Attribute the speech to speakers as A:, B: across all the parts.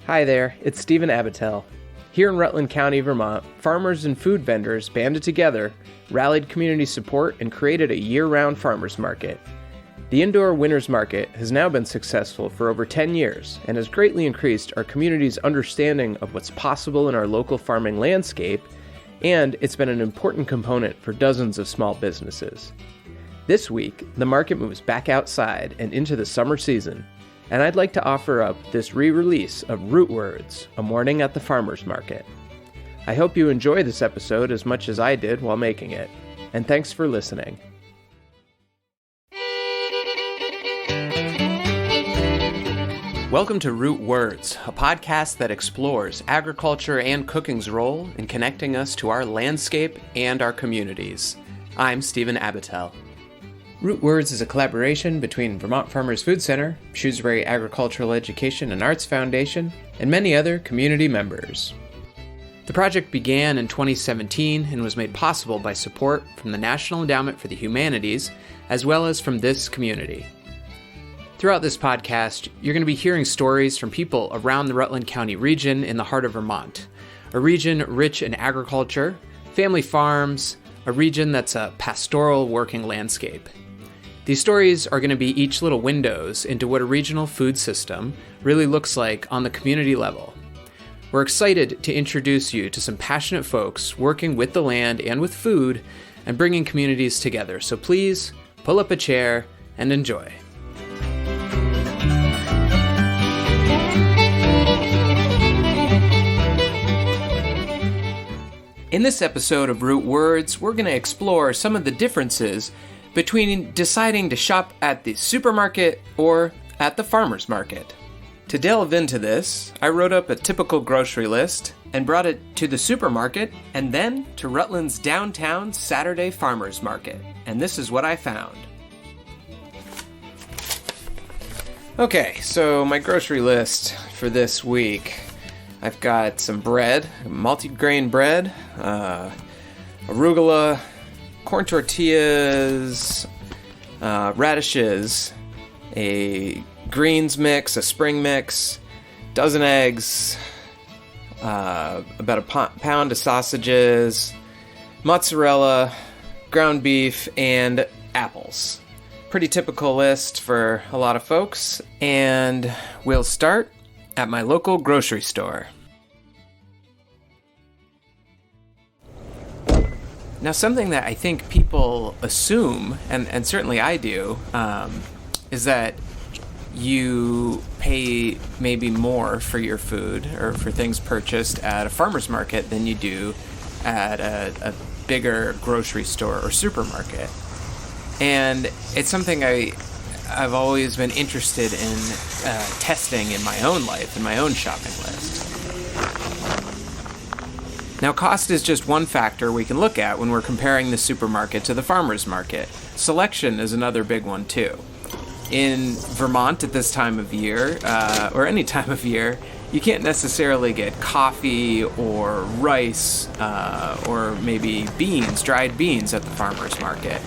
A: Hi there, it's Stephen Abatiell. Here in Rutland County, Vermont, farmers and food vendors banded together, rallied community support, and created a year-round farmers market. The indoor Winners Market has now been successful for over 10 years and has greatly increased our community's understanding of what's possible in our local farming landscape, and it's been an important component for dozens of small businesses. This week, the market moves back outside and into the summer season, and I'd like to offer up this re-release of Root Words, A Morning at the Farmer's Market. I hope you enjoy this episode as much as I did while making it, and thanks for listening. Welcome to Root Words, a podcast that explores agriculture and cooking's role in connecting us to our landscape and our communities. I'm Stephen Abatiell. Root Words is a collaboration between Vermont Farmers Food Center, Shrewsbury Agricultural Education and Arts Foundation, and many other community members. The project began in 2017 and was made possible by support from the National Endowment for the Humanities, as well as from this community. Throughout this podcast, you're going to be hearing stories from people around the Rutland County region in the heart of Vermont, a region rich in agriculture, family farms, a region that's a pastoral working landscape. These stories are going to be each little windows into what a regional food system really looks like on the community level. We're excited to introduce you to some passionate folks working with the land and with food and bringing communities together. So please pull up a chair and enjoy. In this episode of Root Words, we're going to explore some of the differences between deciding to shop at the supermarket or at the farmer's market. To delve into this, I wrote up a typical grocery list and brought it to the supermarket and then to Rutland's downtown Saturday farmer's market. And this is what I found. Okay, so my grocery list for this week. I've got some bread, multi-grain bread, arugula, corn tortillas, radishes, a greens mix, a spring mix, dozen eggs, about a pound of sausages, mozzarella, ground beef, and apples. Pretty typical list for a lot of folks, and we'll start at my local grocery store. Now, something that I think people assume, and certainly I do, is that you pay maybe more for your food or for things purchased at a farmer's market than you do at a bigger grocery store or supermarket. And it's something I've always been interested in testing in my own life, in my own shopping list. Now, cost is just one factor we can look at when we're comparing the supermarket to the farmer's market. Selection is another big one, too. In Vermont at this time of year, or any time of year, you can't necessarily get coffee or rice or maybe beans, dried beans at the farmer's market.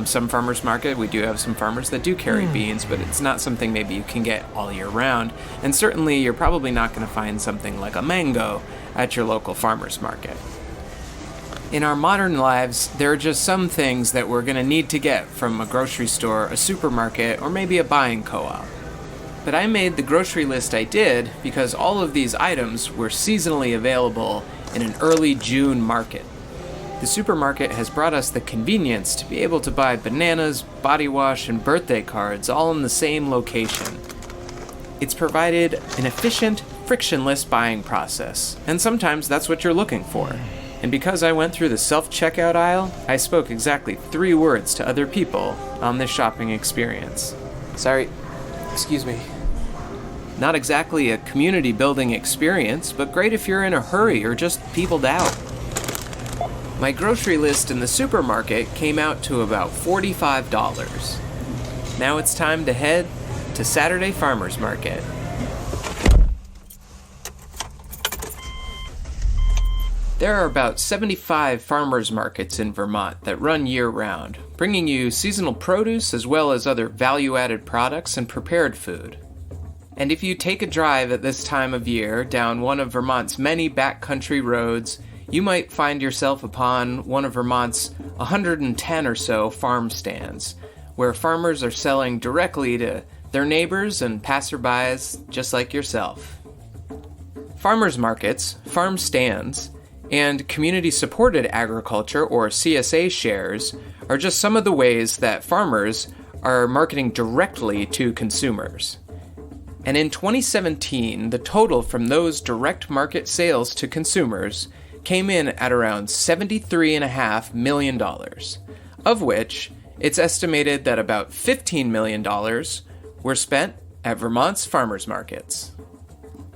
A: Some farmer's market, we do have some farmers that do carry beans, but it's not something maybe you can get all year round. And certainly you're probably not going to find something like a mango at your local farmer's market. In our modern lives, there are just some things that we're going to need to get from a grocery store, a supermarket, or maybe a buying co-op. But I made the grocery list I did because all of these items were seasonally available in an early June market. The supermarket has brought us the convenience to be able to buy bananas, body wash, and birthday cards all in the same location. It's provided an efficient, frictionless buying process, and sometimes that's what you're looking for. And because I went through the self-checkout aisle, I spoke exactly 3 words to other people on this shopping experience. Sorry, excuse me. Not exactly a community-building experience, but great if you're in a hurry or just peopled out. My grocery list in the supermarket came out to about $45. Now it's time to head to Saturday Farmers Market. There are about 75 farmers markets in Vermont that run year-round, bringing you seasonal produce as well as other value-added products and prepared food. And if you take a drive at this time of year down one of Vermont's many backcountry roads, you might find yourself upon one of Vermont's 110 or so farm stands, where farmers are selling directly to their neighbors and passerbys just like yourself. Farmers markets, farm stands, and community-supported agriculture, or CSA shares, are just some of the ways that farmers are marketing directly to consumers. And in 2017, the total from those direct market sales to consumers came in at around $73.5 million, of which it's estimated that about $15 million were spent at Vermont's farmers markets.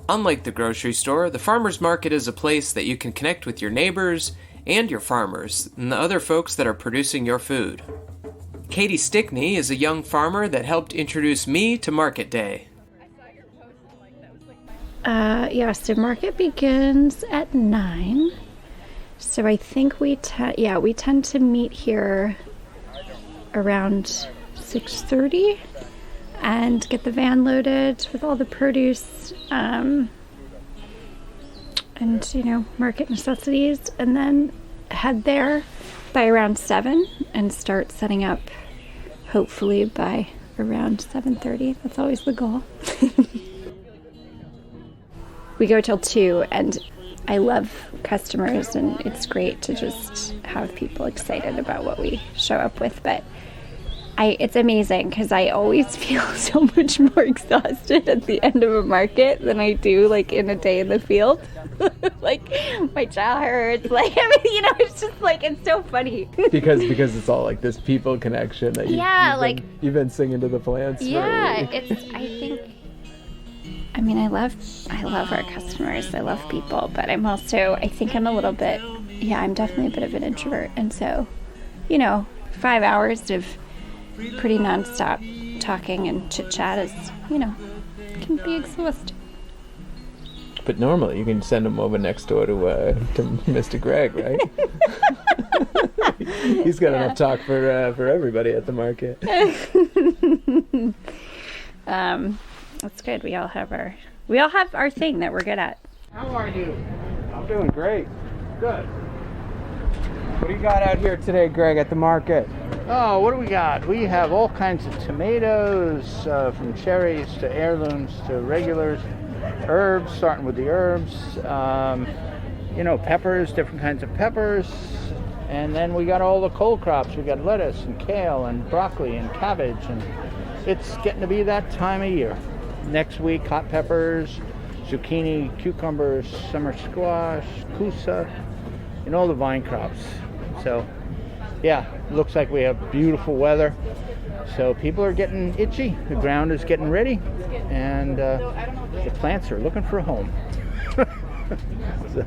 A: Unlike the grocery store, the farmers market is a place that you can connect with your neighbors and your farmers and the other folks that are producing your food. Katie Stickney is a young farmer that helped introduce me to Market Day.
B: So market begins at 9. So I think we tend to meet here around 6:30 and get the van loaded with all the produce and market necessities, and then head there by around 7 and start setting up hopefully by around 7:30. That's always the goal. We go till 2, and I love customers, and it's great to just have people excited about what we show up with. But it's amazing because I always feel so much more exhausted at the end of a market than I do like in a day in the field. Like my jaw hurts. Like it's just like it's so funny
C: because it's all like this people connection that you've been singing to the plants.
B: Yeah, I love our customers. I love people, but I'm definitely a bit of an introvert. And so, 5 hours of pretty nonstop talking and chit chat is, can be exhausting.
C: But normally you can send them over next door to Mr. Greg, right? He's got enough talk for everybody at the market.
B: That's good. We all have our thing that we're good at.
C: How are you? I'm doing great. Good. What do you got out here today, Greg, at the market?
D: Oh, what do we got? We have all kinds of tomatoes, from cherries to heirlooms to regulars, herbs, starting with the herbs, peppers, different kinds of peppers, and then we got all the cold crops. We got lettuce and kale and broccoli and cabbage, and it's getting to be that time of year. Next week, hot peppers, zucchini, cucumbers, summer squash, kusa, and all the vine crops. So, looks like we have beautiful weather. So people are getting itchy. The ground is getting ready, and the plants are looking for a home. So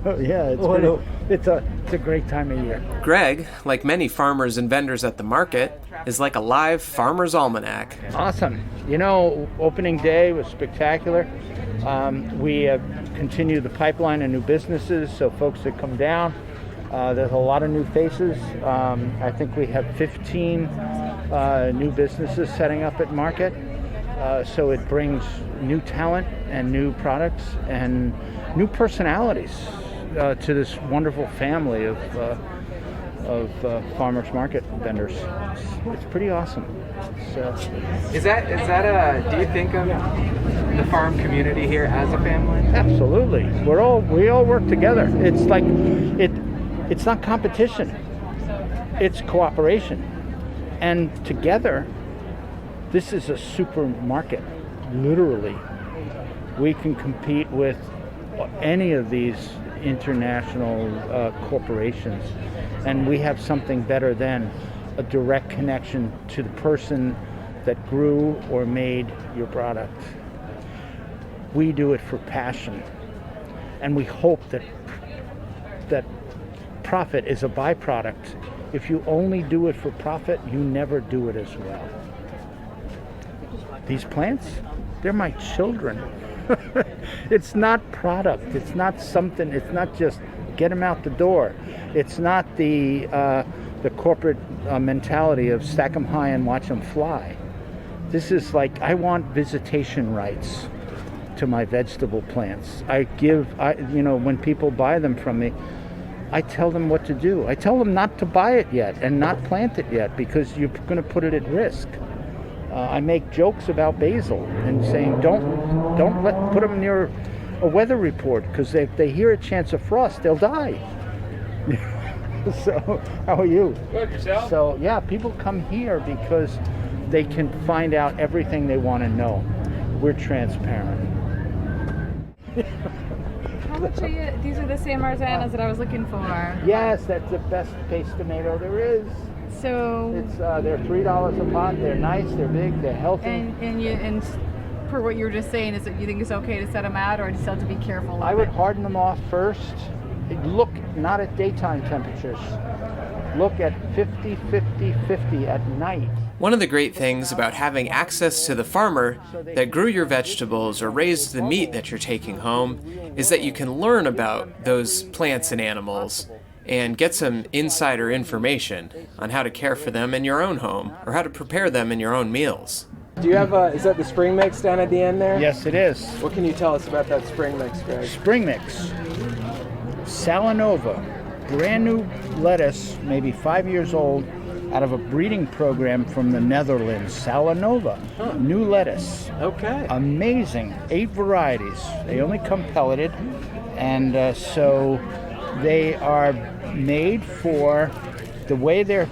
D: it's a great time of year.
A: Greg, like many farmers and vendors at the market, is like a live farmer's almanac.
D: Awesome. Opening day was spectacular. We have continued the pipeline of new businesses, so folks that come down, there's a lot of new faces. I think we have 15 new businesses setting up at market. So it brings new talent and new products and new personalities to this wonderful family of farmers market vendors. It's pretty awesome.
C: Is that do you think of the farm community here as a family?
D: Absolutely. We all work together. It's like it's not competition. It's cooperation. And together, this is a supermarket. Literally, we can compete with any of these international corporations, and we have something better than a direct connection to the person that grew or made your product. We do it for passion, and we hope that profit is a byproduct. If you only do it for profit, you never do it as well. These plants, they're my children. It's not product. It's not something. It's not just get them out the door. It's not the corporate mentality of stack them high and watch them fly. This is like, I want visitation rights. to my vegetable plants. When people buy them from me, I tell them what to do. I tell them not to buy it yet and not plant it yet because you're going to put it at risk. I make jokes about basil and saying put them near a weather report because if they hear a chance of frost, they'll die. So, how are you?
C: Good, yourself?
D: So, yeah, people come here because they can find out everything they want to know. We're transparent.
E: How much are you? These are the San Marzanas that I was looking for.
D: Yes, that's the best paste tomato there is.
E: So
D: They're $3 a pot. They're nice. They're big. They're healthy.
E: and per what you were just saying, is that you think it's okay to set them out, or do you still have to be careful?
D: I would harden them off first. Look not at daytime temperatures. Look at 50, 50, 50 at night.
A: One of the great things about having access to the farmer that grew your vegetables or raised the meat that you're taking home is that you can learn about those plants and animals and get some insider information on how to care for them in your own home or how to prepare them in your own meals.
C: Do you have is that the spring mix down at the end there?
D: Yes, it is.
C: What can you tell us about that spring mix, Greg?
D: Spring mix. Salanova. Brand new lettuce, maybe 5 years old, out of a breeding program from the Netherlands. Salanova. New lettuce.
C: Okay.
D: Amazing. 8 varieties. They only come pelleted. And so they are made for the way the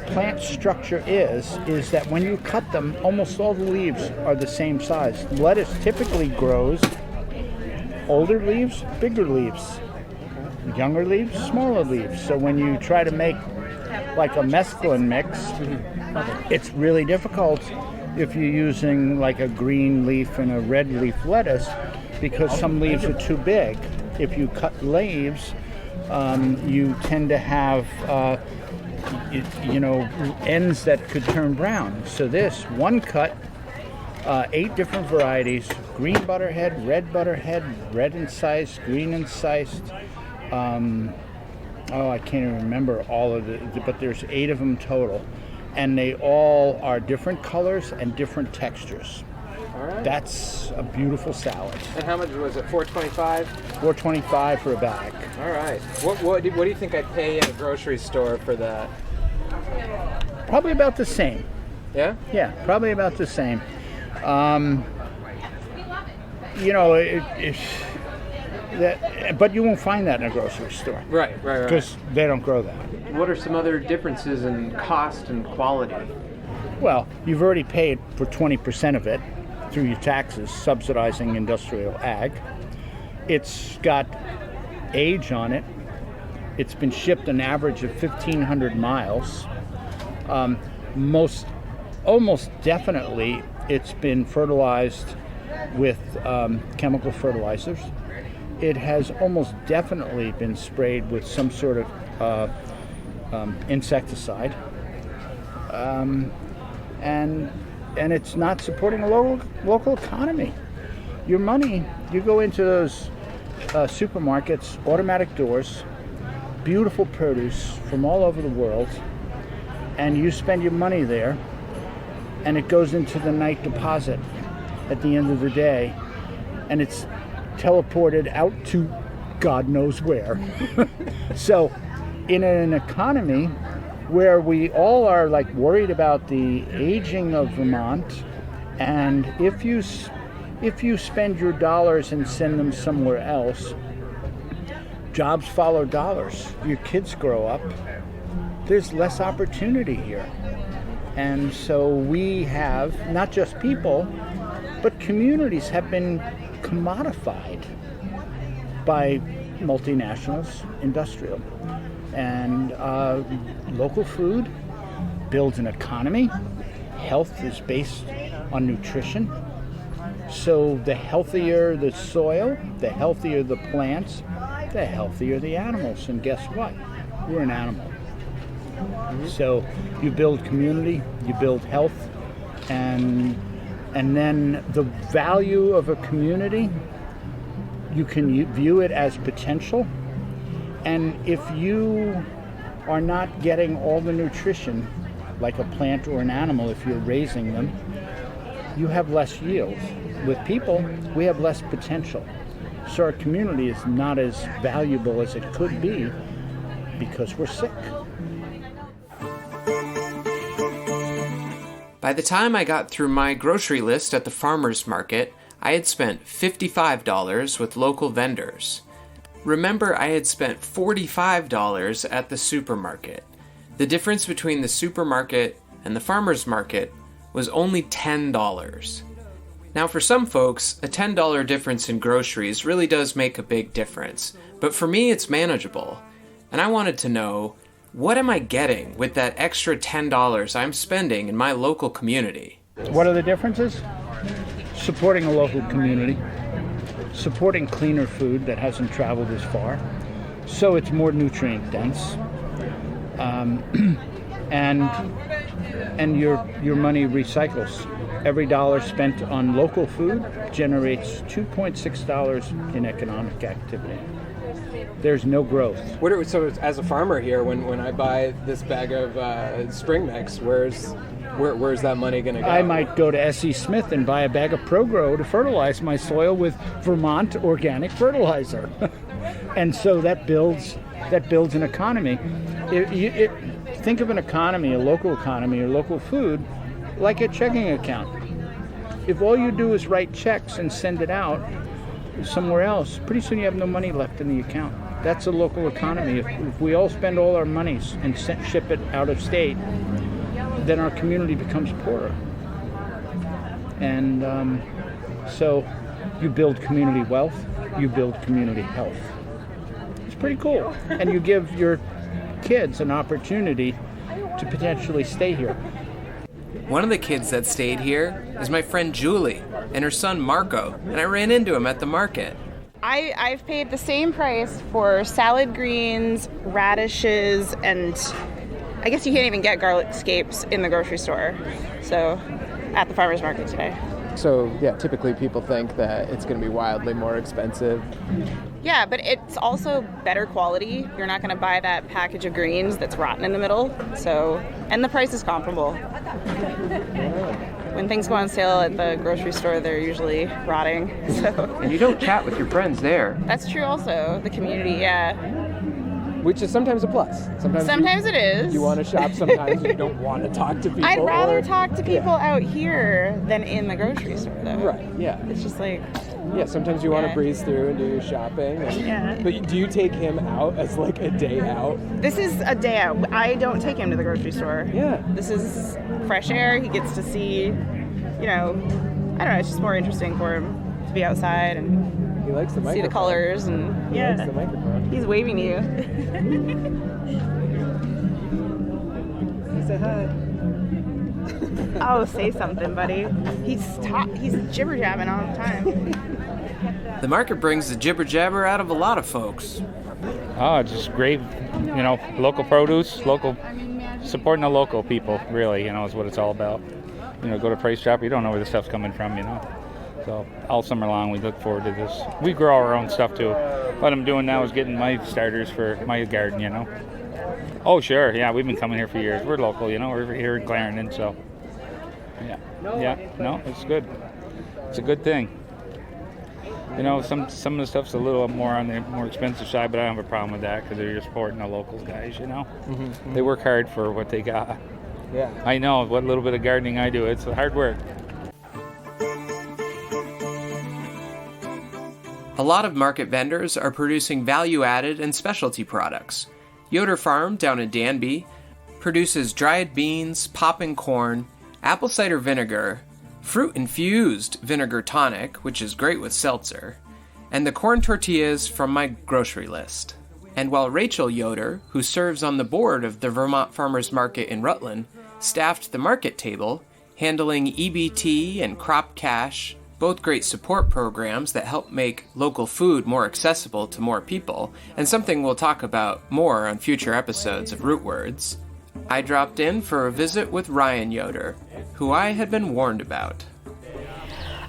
D: plant structure is that when you cut them, almost all the leaves are the same size. Lettuce typically grows older leaves, bigger leaves, younger leaves, smaller leaves. So when you try to make like a mesclun mix, it's really difficult if you're using like a green leaf and a red leaf lettuce because some leaves are too big. If you cut leaves, you tend to have ends that could turn brown. So this one cut, 8 different varieties: green butterhead, red incised, green incised. I can't even remember all of it, but there's 8 of them total, and they all are different colors and different textures.
C: All right.
D: That's a beautiful salad.
C: And how much was it? $4.25?
D: $4.25 for a bag.
C: All right. What do you think I'd pay at a grocery store for that?
D: Probably about the same.
C: Yeah?
D: Yeah, probably about the same. But you won't find that in a grocery store.
C: Right.
D: Because they don't grow that.
C: What are some other differences in cost and quality?
D: Well, you've already paid for 20% of it through your taxes, subsidizing industrial ag. It's got age on it. It's been shipped an average of 1,500 miles. Almost definitely, it's been fertilized with chemical fertilizers. It has almost definitely been sprayed with some sort of insecticide. And it's not supporting a local economy. Your money, you go into those supermarkets, automatic doors, beautiful produce from all over the world, and you spend your money there, and it goes into the night deposit at the end of the day, and it's teleported out to God knows where. So in an economy where we all are like worried about the aging of Vermont, and if you spend your dollars and send them somewhere else, jobs follow dollars. Your kids grow up. There's less opportunity here. And so we have, not just people, but communities have been commodified by multinationals, industrial. And local food builds an economy. Health is based on nutrition. So the healthier the soil, the healthier the plants, the healthier the animals. And guess what? We're an animal. So you build community, you build health, and then the value of a community, you can view it as potential. And if you are not getting all the nutrition, like a plant or an animal, if you're raising them, you have less yield. with people, we have less potential. So our community is not as valuable as it could be because we're sick.
A: By the time I got through my grocery list at the farmer's market, I had spent $55 with local vendors. Remember, I had spent $45 at the supermarket. The difference between the supermarket and the farmer's market was only $10. Now, for some folks, a $10 difference in groceries really does make a big difference, but for me, it's manageable. And I wanted to know, what am I getting with that extra $10 I'm spending in my local community?
D: What are the differences? Supporting a local community, supporting cleaner food that hasn't traveled as far, so it's more nutrient dense, and your money recycles. Every dollar spent on local food generates $2.6 in economic activity. There's no growth.
C: So as a farmer here, when I buy this bag of spring mix, where's that money going to go?
D: I might go to S.E. Smith and buy a bag of ProGrow to fertilize my soil with Vermont organic fertilizer. And so that builds an economy. Think of an economy, a local economy or local food, like a checking account. If all you do is write checks and send it out somewhere else, pretty soon you have no money left in the account. That's a local economy. If we all spend all our monies and ship it out of state, then our community becomes poorer. And so you build community wealth, you build community health. It's pretty cool. And you give your kids an opportunity to potentially stay here.
A: One of the kids that stayed here is my friend Julie and her son Marco, and I ran into him at the market.
F: I've paid the same price for salad greens, radishes, and I guess you can't even get garlic scapes in the grocery store. So, at the farmer's market today.
C: So, yeah, typically people think that it's going to be wildly more expensive.
F: Yeah, but it's also better quality. You're not going to buy that package of greens that's rotten in the middle. So, and the price is comparable. When things go on sale at the grocery store, they're usually rotting. So.
C: And you don't chat with your friends there.
F: That's true also. The community, yeah.
C: Which is sometimes a plus.
F: Sometimes it is.
C: You want to shop, sometimes you don't want to talk to people.
F: I'd rather talk to people out here than in the grocery store, though.
C: Right, yeah.
F: It's just like...
C: Yeah, sometimes you want to breeze through and do your shopping. But do you take him out as like a day out?
F: This is a day out. I don't take him to the grocery store.
C: Yeah.
F: This is fresh air. He gets to see, I don't know, it's just more interesting for him to be outside and
C: he likes the microphone.
F: See the colors and
C: He likes the microphone.
F: He's waving to you.
C: He said hi.
F: Oh, say something, buddy. He's jibber jabbing all the time.
A: The market brings the jibber jabber out of a lot of folks.
G: Oh, it's just great, local produce, supporting the local people, really, is what it's all about. Go to Price Chopper, you don't know where the stuff's coming from, So all summer long we look forward to this. We grow our own stuff too. What I'm doing now is getting my starters for my garden, Oh, sure, yeah, we've been coming here for years. We're local, we're here in Clarendon, so no, it's good. It's a good thing. Some of the stuff's a little more on the more expensive side, but I don't have a problem with that because they're just supporting the locals guys, They work hard for what they got.
C: Yeah.
G: I know what little bit of gardening I do. It's hard work.
A: A lot of market vendors are producing value-added and specialty products. Yoder Farm down in Danby produces dried beans, popping corn, apple cider vinegar, fruit-infused vinegar tonic, which is great with seltzer, and the corn tortillas from my grocery list. And while Rachel Yoder, who serves on the board of the Vermont Farmers Market in Rutland, staffed the market table, handling EBT and Crop Cash, both great support programs that help make local food more accessible to more people, and something we'll talk about more on future episodes of Root Words, I dropped in for a visit with Ryan Yoder, who I had been warned about.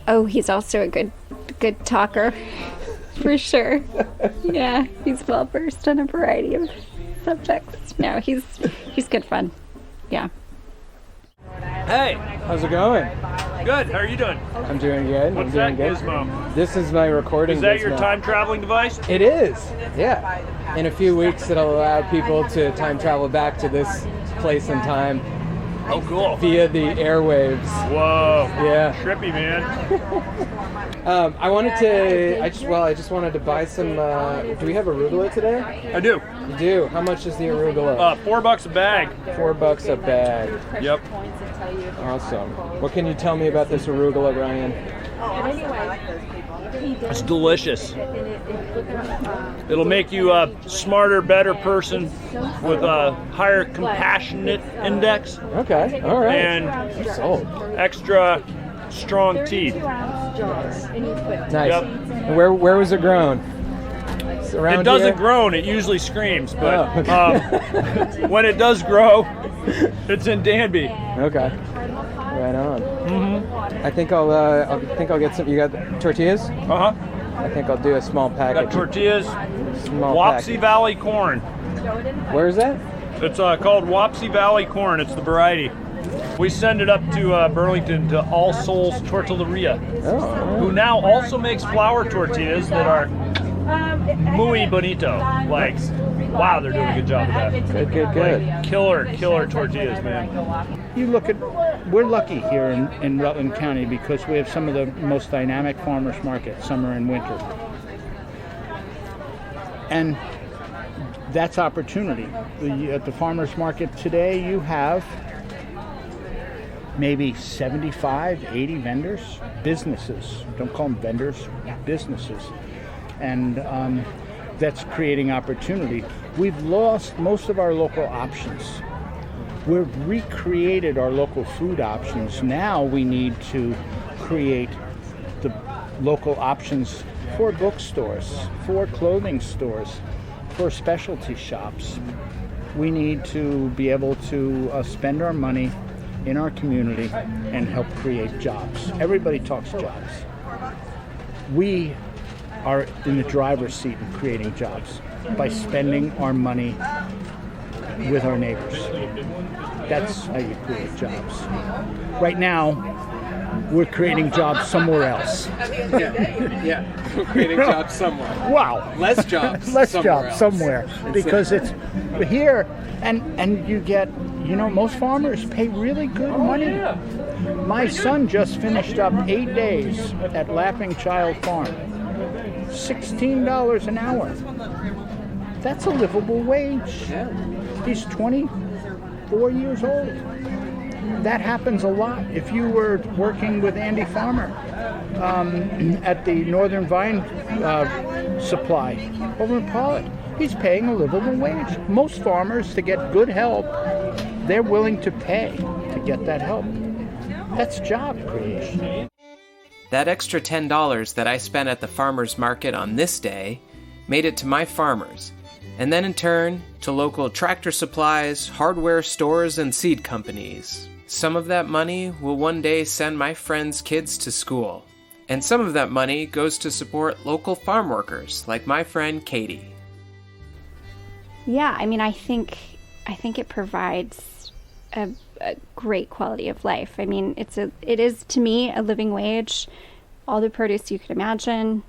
B: Oh, he's also a good talker, for sure. Yeah, he's well versed on a variety of subjects. No, he's good fun. Yeah.
C: Hey, how's it going?
H: Good. How are you doing?
C: I'm doing good.
H: What's
C: I'm doing
H: that
C: good.
H: gizmo?
C: This is my recording
H: Is that your
C: gizmo.
H: time traveling device?
C: It is, yeah. In a few weeks, it'll allow people to time travel back to this place and time
H: Oh, cool.
C: via the airwaves.
H: Whoa.
C: Yeah.
H: Trippy, man.
C: I wanted to. I just wanted to buy some. Do we have arugula today?
H: I do.
C: You do. How much is the arugula?
H: $4 a bag.
C: $4 a bag.
H: Yep.
C: Awesome. What can you tell me about this arugula, Ryan?
H: It's delicious. It'll make you a smarter, better person with a higher compassionate index.
C: Okay. All right.
H: And
C: Sold.
H: extra strong teeth.
C: Nice.
H: Yep.
C: And where was it grown? Around
H: It doesn't
C: here?
H: grow, it usually screams, but
C: Oh, okay.
H: when it does grow, it's in Danby.
C: Okay. Right on. Mm-hmm. I think I'll get some. You got tortillas?
H: Uh-huh.
C: I think I'll do a small package.
H: Got tortillas,
C: Small
H: Wapsie
C: package.
H: Valley corn.
C: Where is that?
H: It's called Wapsie Valley corn. It's the variety. We send it up to Burlington to All Souls Tortilleria,
C: Oh.
H: who now also makes flour tortillas that are muy bonito. Like, wow, they're doing a good job of that.
C: Good.
H: Like, killer tortillas, man.
D: You look at, we're lucky here in Rutland County because we have some of the most dynamic farmers markets, summer and winter. And that's opportunity. At the farmers market today, you have maybe 75, 80 vendors, businesses. Don't call them vendors, businesses. And that's creating opportunity. We've lost most of our local options. We've recreated our local food options. Now we need to create the local options for bookstores, for clothing stores, for specialty shops. We need to be able to spend our money in our community and help create jobs. Everybody talks jobs. We are in the driver's seat of creating jobs by spending our money with our neighbors. That's how you create jobs. Right now, we're creating jobs somewhere else.
C: Yeah. We're creating jobs somewhere.
D: Wow.
C: Less jobs.
D: Less
C: somewhere
D: jobs
C: else.
D: somewhere. Because it's here, and you get, most farmers pay really good money. My son just finished up 8 days at Laughing Child Farm. $16 an hour. That's a livable wage. He's 24 years old. That happens a lot. If you were working with Andy Farmer at the Northern Vine Supply over in Pollock, he's paying a livable wage. Most farmers, to get good help, they're willing to pay to get that help. That's job creation.
A: That extra $10 that I spent at the farmer's market on this day made it to my farmers, and then in turn to local tractor supplies, hardware stores, and seed companies. Some of that money will one day send my friends' kids to school, and some of that money goes to support local farm workers like my friend Katie.
B: Yeah, I think it provides a great quality of life. It is to me a living wage, all the produce you could imagine,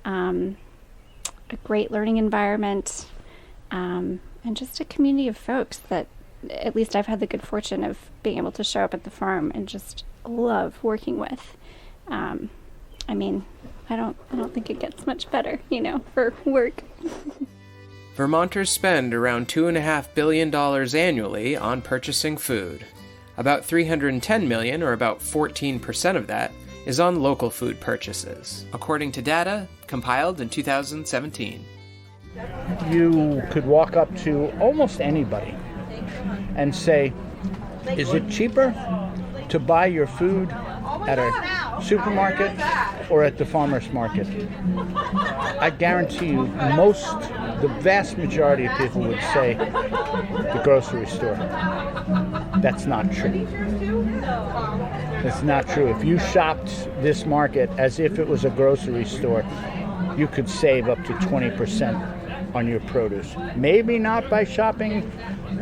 B: a great learning environment, and just a community of folks that at least I've had the good fortune of being able to show up at the farm and just love working with. I don't think it gets much better, for work.
A: Vermonters spend around $2.5 billion annually on purchasing food. About $310 million, or about 14% of that, is on local food purchases, according to data compiled in 2017.
D: You could walk up to almost anybody and say, is it cheaper to buy your food at a supermarket or at the farmer's market? I guarantee you, the vast majority of people would say the grocery store. That's not true. That's not true. If you shopped this market as if it was a grocery store, you could save up to 20% on your produce. Maybe not by shopping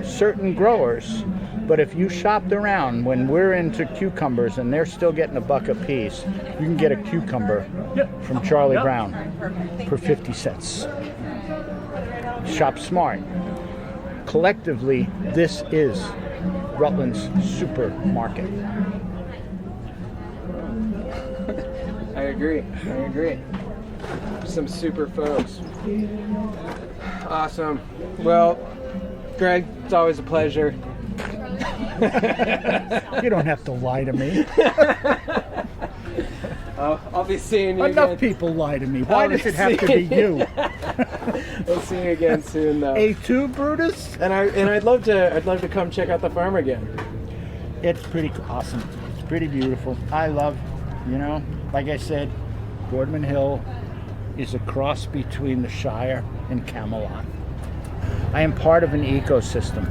D: certain growers, But if you shopped around, when we're into cucumbers and they're still getting $1 a piece, you can get a cucumber from Charlie Brown for 50 cents. Shop smart. Collectively, this is Rutland's supermarket.
C: I agree. Some super folks. Awesome. Well, Greg, it's always a pleasure.
D: You don't have to lie to me.
C: I'll be seeing you
D: Enough
C: again.
D: people lie to me. Why does it have to be you?
C: We'll see you again soon, though.
D: A2, Brutus?
C: And I'd love to come check out the farm again.
D: It's pretty awesome. It's pretty beautiful. I love, like I said, Boardman Hill is a cross between the Shire and Camelot. I am part of an ecosystem,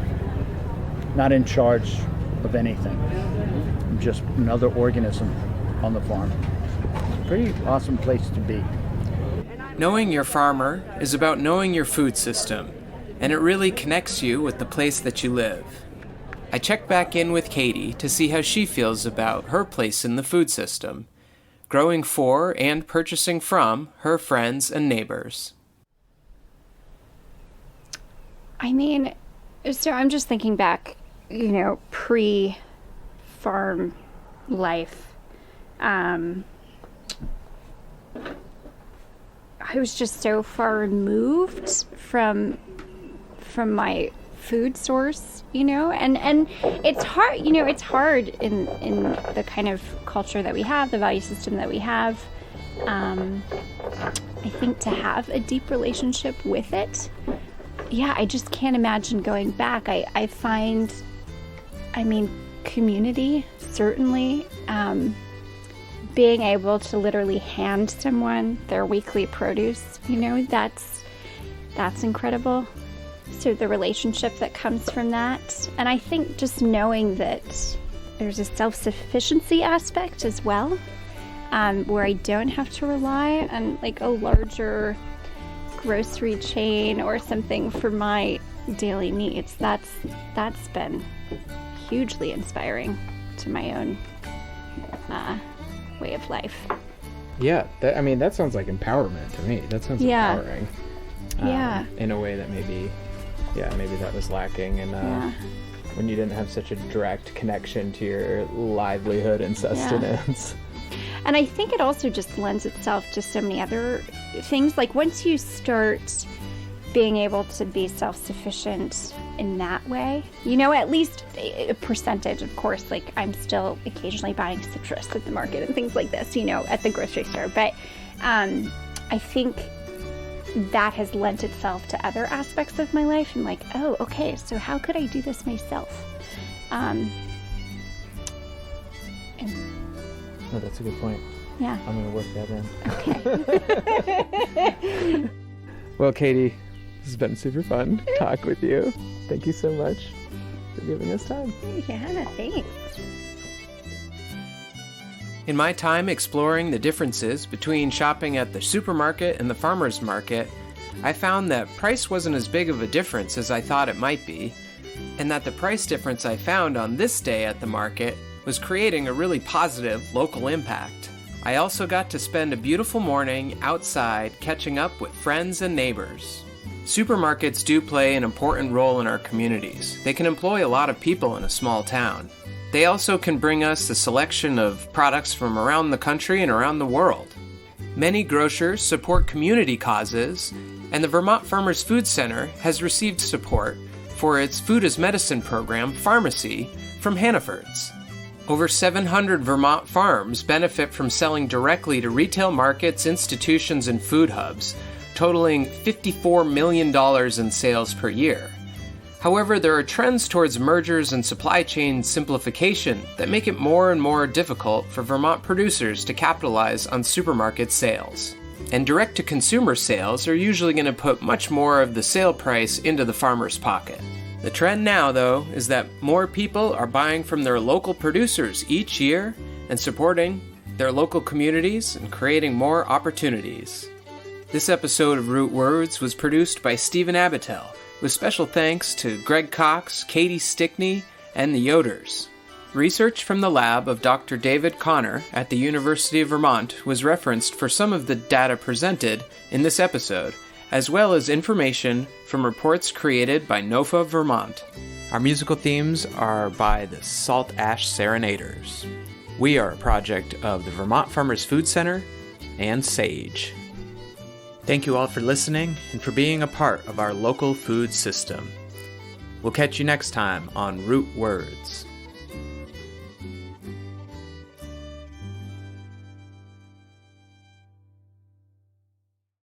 D: not in charge of anything. I'm just another organism on the farm. It's a pretty awesome place to be.
A: Knowing your farmer is about knowing your food system, and it really connects you with the place that you live. I checked back in with Katie to see how she feels about her place in the food system, growing for and purchasing from her friends and neighbors.
B: I mean, so I'm just thinking back, pre-farm life. I was just so far removed from my food source, and it's hard, it's hard in the kind of culture that we have, the value system that we have. I think to have a deep relationship with it, I just can't imagine going back. I find, community, certainly, being able to literally hand someone their weekly produce, that's incredible. So the relationship that comes from that. And I think just knowing that there's a self-sufficiency aspect as well, where I don't have to rely on like a larger grocery chain or something for my daily needs. That's been hugely inspiring to my own way of life.
C: Yeah, that sounds like empowerment to me. That sounds empowering. In a way that maybe that was lacking, and when you didn't have such a direct connection to your livelihood and sustenance.
B: And I think it also just lends itself to so many other things. Like once you start being able to be self-sufficient in that way, at least a percentage, of course, like I'm still occasionally buying citrus at the market and things like this, at the grocery store. But I think that has lent itself to other aspects of my life. And like, oh, okay, so how could I do this myself?
C: Oh, that's a good point.
B: Yeah.
C: I'm going to work that in. Okay. Well, Katie, this has been super fun to talk with you. Thank you so much for giving us time.
B: Yeah, thanks.
A: In my time exploring the differences between shopping at the supermarket and the farmer's market, I found that price wasn't as big of a difference as I thought it might be, and that the price difference I found on this day at the market was creating a really positive local impact. I also got to spend a beautiful morning outside catching up with friends and neighbors. Supermarkets do play an important role in our communities. They can employ a lot of people in a small town. They also can bring us a selection of products from around the country and around the world. Many grocers support community causes, and the Vermont Farmers Food Center has received support for its Food as Medicine program, Pharmacy, from Hannaford's. Over 700 Vermont farms benefit from selling directly to retail markets, institutions, and food hubs, totaling $54 million in sales per year. However, there are trends towards mergers and supply chain simplification that make it more and more difficult for Vermont producers to capitalize on supermarket sales. And direct-to-consumer sales are usually going to put much more of the sale price into the farmer's pocket. The trend now, though, is that more people are buying from their local producers each year and supporting their local communities and creating more opportunities. This episode of Root Words was produced by Stephen Abatiell, with special thanks to Greg Cox, Katie Stickney, and the odors. Research from the lab of Dr. David Connor at the University of Vermont was referenced for some of the data presented in this episode, as well as information from reports created by NOFA Vermont. Our musical themes are by the Saltash Serenaders. We are a project of the Vermont Farmers Food Center and SAGE. Thank you all for listening and for being a part of our local food system. We'll catch you next time on Root Words.